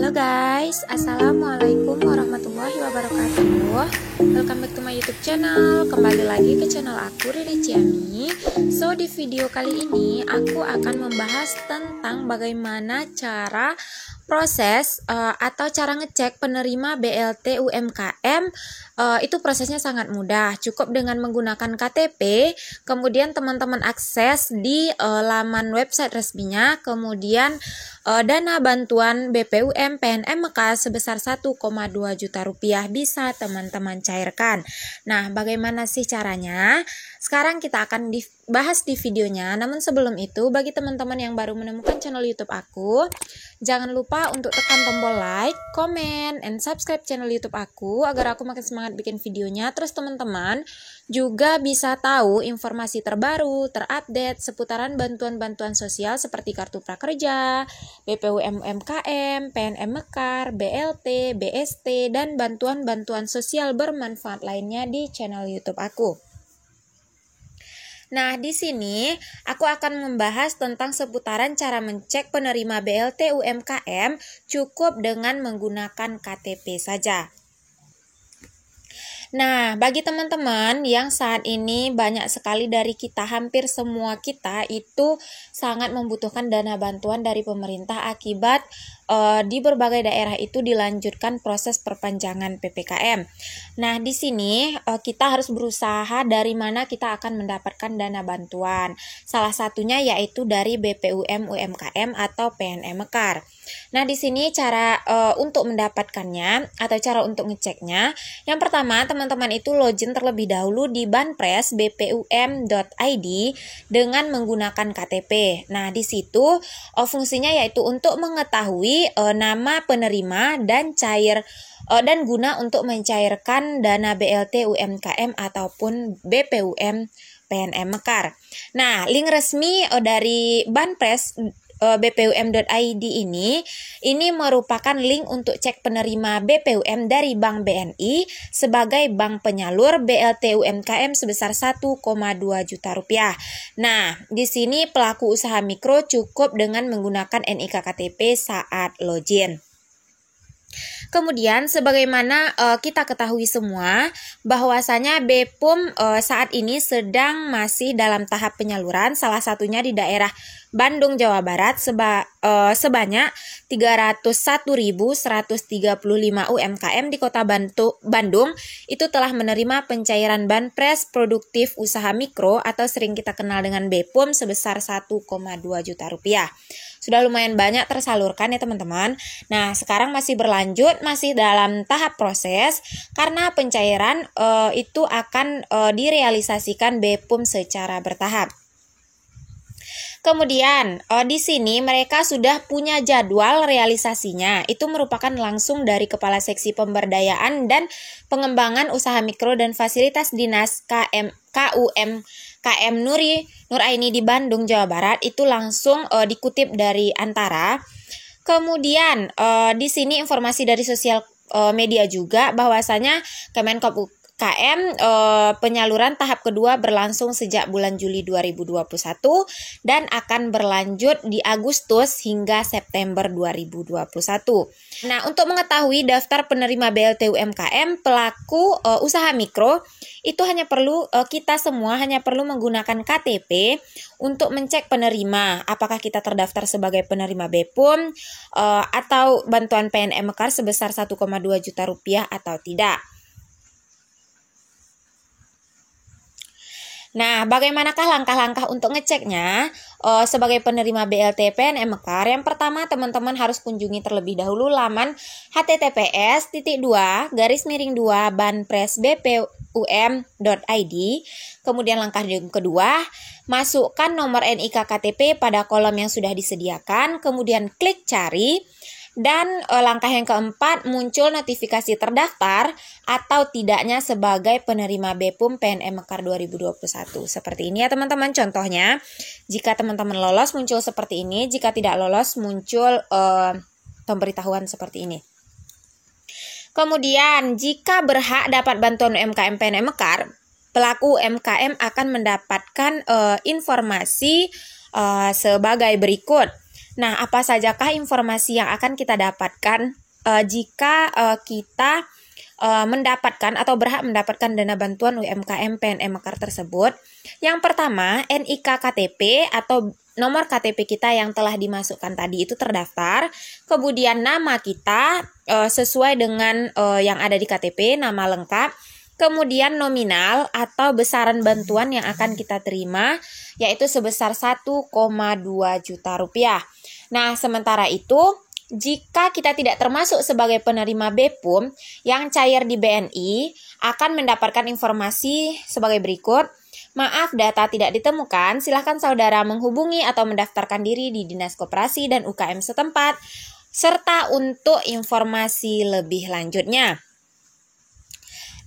Halo guys, assalamualaikum warahmatullahi wabarakatuh. Welcome back to my YouTube channel. Kembali lagi ke channel aku, Riri Ciami. So di video kali ini aku akan membahas tentang bagaimana cara proses atau cara ngecek penerima BLT UMKM. Itu prosesnya sangat mudah, cukup dengan menggunakan KTP. Kemudian teman-teman akses di laman website resminya. Kemudian dana bantuan BPUM PNM sebesar 1,2 juta rupiah bisa teman-teman cairkan. Nah, bagaimana sih caranya? Sekarang kita akan dibahas di videonya. Namun sebelum itu, bagi teman-teman yang baru menemukan channel YouTube aku, jangan lupa untuk tekan tombol like, comment, and subscribe channel YouTube aku agar aku makin semangat bikin videonya. Terus teman-teman juga bisa tahu informasi terbaru, terupdate seputaran bantuan-bantuan sosial seperti kartu prakerja, BPUM UMKM, PNM Mekar, BLT, BST, dan bantuan-bantuan sosial bermanfaat lainnya di channel YouTube aku. Nah, di sini aku akan membahas tentang seputaran cara mencek penerima BLT UMKM cukup dengan menggunakan KTP saja. Nah, bagi teman-teman yang saat ini banyak sekali dari kita, hampir semua kita itu sangat membutuhkan dana bantuan dari pemerintah akibat di berbagai daerah itu dilanjutkan proses perpanjangan PPKM. Nah, di sini kita harus berusaha dari mana kita akan mendapatkan dana bantuan. Salah satunya yaitu dari BPUM UMKM atau PNM Mekar. Nah, di sini cara untuk mendapatkannya atau cara untuk ngeceknya. Yang pertama, teman-teman itu login terlebih dahulu di Banpres bpum.id dengan menggunakan KTP. Nah, di situ fungsinya yaitu untuk mengetahui nama penerima dan dan guna untuk mencairkan dana BLT UMKM ataupun BPUM PNM Mekar. Nah, link resmi dari Banpres bpum.id ini merupakan link untuk cek penerima BPUM dari Bank BNI sebagai bank penyalur BLT UMKM sebesar 1,2 juta rupiah. Nah, di sini pelaku usaha mikro cukup dengan menggunakan NIK KTP saat login. Kemudian sebagaimana kita ketahui semua bahwasanya BPUM saat ini sedang masih dalam tahap penyaluran, salah satunya di daerah Bandung, Jawa Barat sebanyak 301.135 UMKM di Kota Bandung itu telah menerima pencairan Banpres Produktif Usaha Mikro atau sering kita kenal dengan BPUM sebesar 1,2 juta rupiah. Sudah lumayan banyak tersalurkan ya teman-teman. Nah, sekarang masih berlanjut, masih dalam tahap proses karena pencairan itu akan direalisasikan BPUM secara bertahap. Kemudian di sini mereka sudah punya jadwal realisasinya. Itu merupakan langsung dari Kepala Seksi Pemberdayaan dan Pengembangan Usaha Mikro dan Fasilitas Dinas KM Nuraini di Bandung, Jawa Barat. Itu langsung dikutip dari Antara. Kemudian di sini informasi dari sosial media juga bahwasanya Kemenkop KM penyaluran tahap kedua berlangsung sejak bulan Juli 2021 dan akan berlanjut di Agustus hingga September 2021. Nah, untuk mengetahui daftar penerima BLT UMKM pelaku usaha mikro itu kita semua hanya perlu menggunakan KTP untuk mencek penerima apakah kita terdaftar sebagai penerima BPUM atau bantuan PNM Mekar sebesar 1,2 juta rupiah atau tidak. Nah, bagaimanakah langkah-langkah untuk ngeceknya sebagai penerima BLT PNM Mekar? Yang pertama, teman-teman harus kunjungi terlebih dahulu laman https://banpres.bpum.id. Kemudian langkah yang kedua, masukkan nomor NIK KTP pada kolom yang sudah disediakan, kemudian klik cari. Dan langkah yang keempat, muncul notifikasi terdaftar atau tidaknya sebagai penerima BPUM PNM Mekar 2021. Seperti ini ya teman-teman contohnya. Jika teman-teman lolos muncul seperti ini, jika tidak lolos muncul pemberitahuan seperti ini. Kemudian jika berhak dapat bantuan UMKM PNM Mekar, pelaku UMKM akan mendapatkan informasi sebagai berikut. Nah, apa sajakah informasi yang akan kita dapatkan jika kita mendapatkan atau berhak mendapatkan dana bantuan UMKM PNM Mekar tersebut? Yang pertama, NIK KTP atau nomor KTP kita yang telah dimasukkan tadi itu terdaftar. Kemudian nama kita sesuai dengan yang ada di KTP, nama lengkap. Kemudian nominal atau besaran bantuan yang akan kita terima yaitu sebesar 1,2 juta rupiah. Nah, sementara itu, jika kita tidak termasuk sebagai penerima BPUM yang cair di BNI, akan mendapatkan informasi sebagai berikut. Maaf, data tidak ditemukan. Silakan saudara menghubungi atau mendaftarkan diri di Dinas Koperasi dan UKM setempat, serta untuk informasi lebih lanjutnya.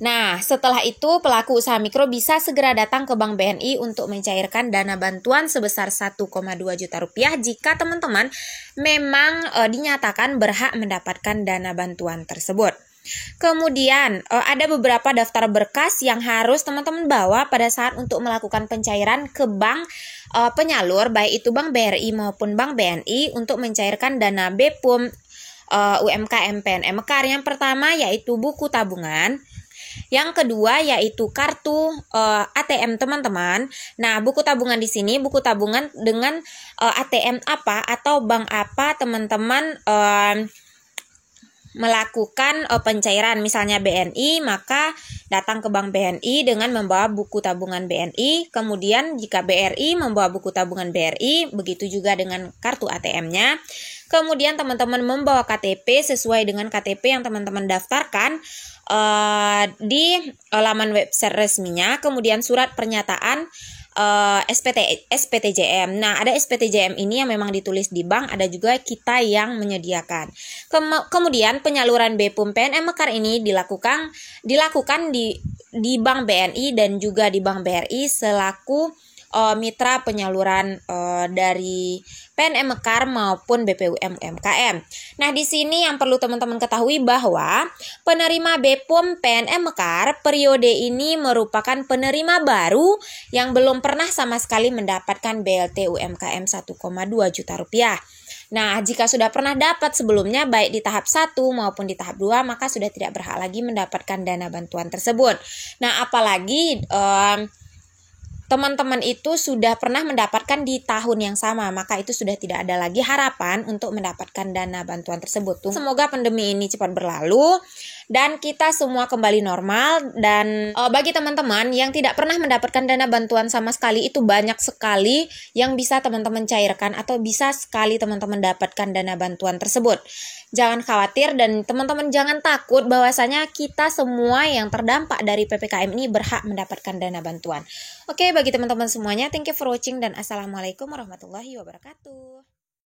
Nah, setelah itu pelaku usaha mikro bisa segera datang ke Bank BNI untuk mencairkan dana bantuan sebesar 1,2 juta rupiah jika teman-teman memang dinyatakan berhak mendapatkan dana bantuan tersebut. Kemudian ada beberapa daftar berkas yang harus teman-teman bawa pada saat untuk melakukan pencairan ke bank penyalur, baik itu Bank BRI maupun Bank BNI untuk mencairkan dana BPUM UMKM PNM Mekar. Yang pertama yaitu buku tabungan. Yang kedua yaitu kartu ATM teman-teman. Nah, buku tabungan di sini buku tabungan dengan ATM apa atau bank apa teman-teman melakukan pencairan. Misalnya BNI, maka datang ke Bank BNI dengan membawa buku tabungan BNI. Kemudian jika BRI membawa buku tabungan BRI, begitu juga dengan kartu ATM-nya. Kemudian teman-teman membawa KTP sesuai dengan KTP yang teman-teman daftarkan di laman website resminya. Kemudian surat pernyataan SPTJM. Nah, ada SPTJM ini yang memang ditulis di bank, ada juga kita yang menyediakan. Kemudian penyaluran BPUM PNM Mekar ini dilakukan di Bank BNI dan juga di Bank BRI selaku mitra penyaluran dari PNM Mekar maupun BPUM UMKM. Nah, di sini yang perlu teman-teman ketahui bahwa penerima BPUM PNM Mekar periode ini merupakan penerima baru yang belum pernah sama sekali mendapatkan BLT UMKM 1,2 juta rupiah. Nah, jika sudah pernah dapat sebelumnya baik di tahap 1 maupun di tahap 2, maka sudah tidak berhak lagi mendapatkan dana bantuan tersebut. Nah, apalagi teman-teman itu sudah pernah mendapatkan di tahun yang sama, maka itu sudah tidak ada lagi harapan untuk mendapatkan dana bantuan tersebut. Semoga pandemi ini cepat berlalu dan kita semua kembali normal. Dan bagi teman-teman yang tidak pernah mendapatkan dana bantuan sama sekali, itu banyak sekali yang bisa teman-teman cairkan atau bisa sekali teman-teman dapatkan dana bantuan tersebut. Jangan khawatir dan teman-teman jangan takut bahwasanya kita semua yang terdampak dari PPKM ini berhak mendapatkan dana bantuan. Oke, bagi teman-teman semuanya, thank you for watching dan assalamualaikum warahmatullahi wabarakatuh.